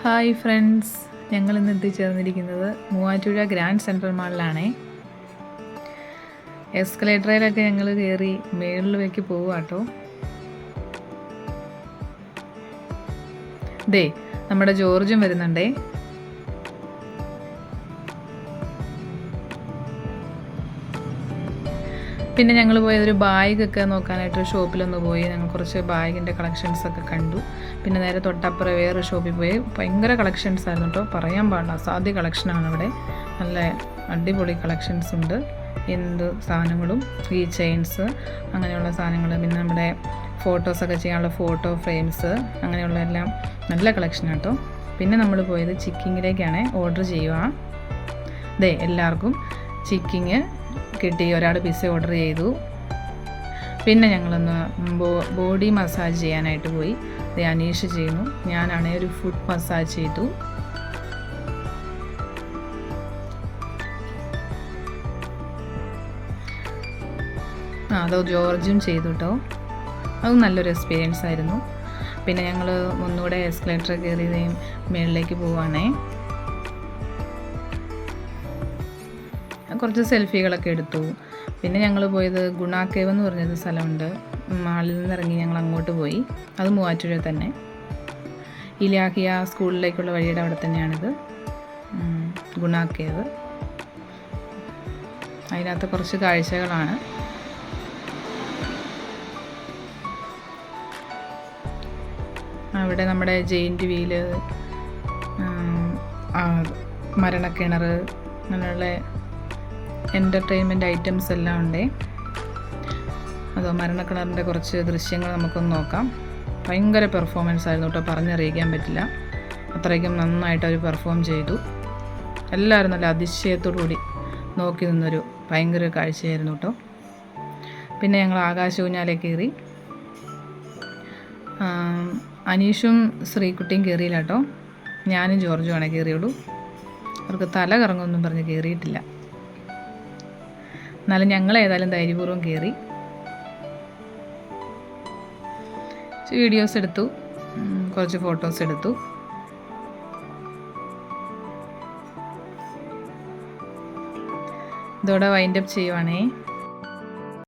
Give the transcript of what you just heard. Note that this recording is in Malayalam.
ഹായ് ഫ്രണ്ട്സ്, ഞങ്ങൾ ഇന്ന് എത്തിച്ചേർന്നിരിക്കുന്നത് മൂവാറ്റുപുഴ ഗ്രാൻഡ് സെൻട്രൽ മാളിലാണേ. എസ്കലേറ്ററിലൊക്കെ ഞങ്ങൾ കയറി മേളിലേക്ക് പോവുക കേട്ടോ. ദേ നമ്മുടെ ജോർജും വരുന്നുണ്ടേ. പിന്നെ ഞങ്ങൾ പോയതൊരു ബാഗൊക്കെ നോക്കാനായിട്ട് ഷോപ്പിലൊന്ന് പോയി. ഞങ്ങൾ കുറച്ച് ബാഗിൻ്റെ കളക്ഷൻസൊക്കെ കണ്ടു. പിന്നെ നേരെ തൊട്ടപ്പുറം വേറെ ഷോപ്പിൽ പോയി. ഭയങ്കര കളക്ഷൻസ് ആയിരുന്നു കേട്ടോ, പറയാൻ പാടില്ല, അസാധ്യ കളക്ഷനാണ് അവിടെ. നല്ല അടിപൊളി കളക്ഷൻസ് ഉണ്ട്. എന്ത് സാധനങ്ങളും, ഈ ചെയിൻസ് അങ്ങനെയുള്ള സാധനങ്ങൾ, പിന്നെ നമ്മുടെ ഫോട്ടോസൊക്കെ ചെയ്യാനുള്ള ഫോട്ടോ ഫ്രെയിംസ്, അങ്ങനെയുള്ള എല്ലാം നല്ല കളക്ഷൻ കേട്ടോ. പിന്നെ നമ്മൾ പോയത് ചിക്കിങ്ങിലേക്കാണ്, ഓർഡർ ചെയ്യുക. ദേ എല്ലാവർക്കും ചിക്കിങ് കിട്ടി. ഒരാൾ പിസ്സ ഓർഡർ ചെയ്തു. പിന്നെ ഞങ്ങളൊന്ന് ബോഡി മസാജ് ചെയ്യാനായിട്ട് പോയി. അത് അനീഷ് ചെയ്യുന്നു, ഞാനാണെങ്കിൽ ഒരു ഫുഡ് മസാജ് ചെയ്തു. അതോ ജോർജും ചെയ്തു കേട്ടോ. അത് നല്ലൊരു എക്സ്പീരിയൻസ് ആയിരുന്നു. പിന്നെ ഞങ്ങൾ ഒന്നുകൂടെ എസ്കലേറ്റർ കയറിയതേയും മുകളിലേക്ക് പോവുകയാണേ. കുറച്ച് സെൽഫികളൊക്കെ എടുത്തു. പിന്നെ ഞങ്ങൾ പോയത് ഗുണ കേവ് എന്ന് പറഞ്ഞൊരു സ്ഥലമുണ്ട്. മാളിൽ നിന്ന് ഇറങ്ങി ഞങ്ങൾ അങ്ങോട്ട് പോയി. അത് മൂവാറ്റുപുഴ തന്നെ, ഇലാഹിയ സ്കൂളിലേക്കുള്ള വഴിയുടെ അവിടെ തന്നെയാണിത്, ഗുണ കേവ്. അതിനകത്ത് കുറച്ച് കാഴ്ചകളാണ്. അവിടെ നമ്മുടെ ജെയിൻറ്റ് വീല്, മരണക്കിണർ, അങ്ങനെയുള്ള എൻ്റർടൈൻമെൻറ്റ് ഐറ്റംസ് എല്ലാം ഉണ്ട്. അതോ മരണക്കിണറിൻ്റെ കുറച്ച് ദൃശ്യങ്ങൾ നമുക്കൊന്ന് നോക്കാം. ഭയങ്കര പെർഫോമൻസ് ആയിരുന്നു കേട്ടോ, പറഞ്ഞറിയിക്കാൻ പറ്റില്ല. അത്രയ്ക്കും നന്നായിട്ട് അവർ പെർഫോം ചെയ്തു. എല്ലാവരും നല്ല അതിശയത്തോടു കൂടി നോക്കി നിന്നൊരു ഭയങ്കര കാഴ്ചയായിരുന്നു കേട്ടോ. പിന്നെ ഞങ്ങൾ ആകാശ ഊഞ്ഞാലേ കയറി. അനീഷും ശ്രീകുട്ടിയും കയറിയില്ല കേട്ടോ, ഞാനും ജോർജുമാണ് കയറിയുള്ളൂ. അവർക്ക് തല കറങ്ങുമെന്നും പറഞ്ഞ് കയറിയിട്ടില്ല. എന്നാലും ഞങ്ങൾ ഏതായാലും ധൈര്യപൂർവ്വം കയറി. വീഡിയോസ് എടുത്തു, കുറച്ച് ഫോട്ടോസ് എടുത്തു. ഇതോടെ വൈൻഡപ്പ് ചെയ്യുവാണേ.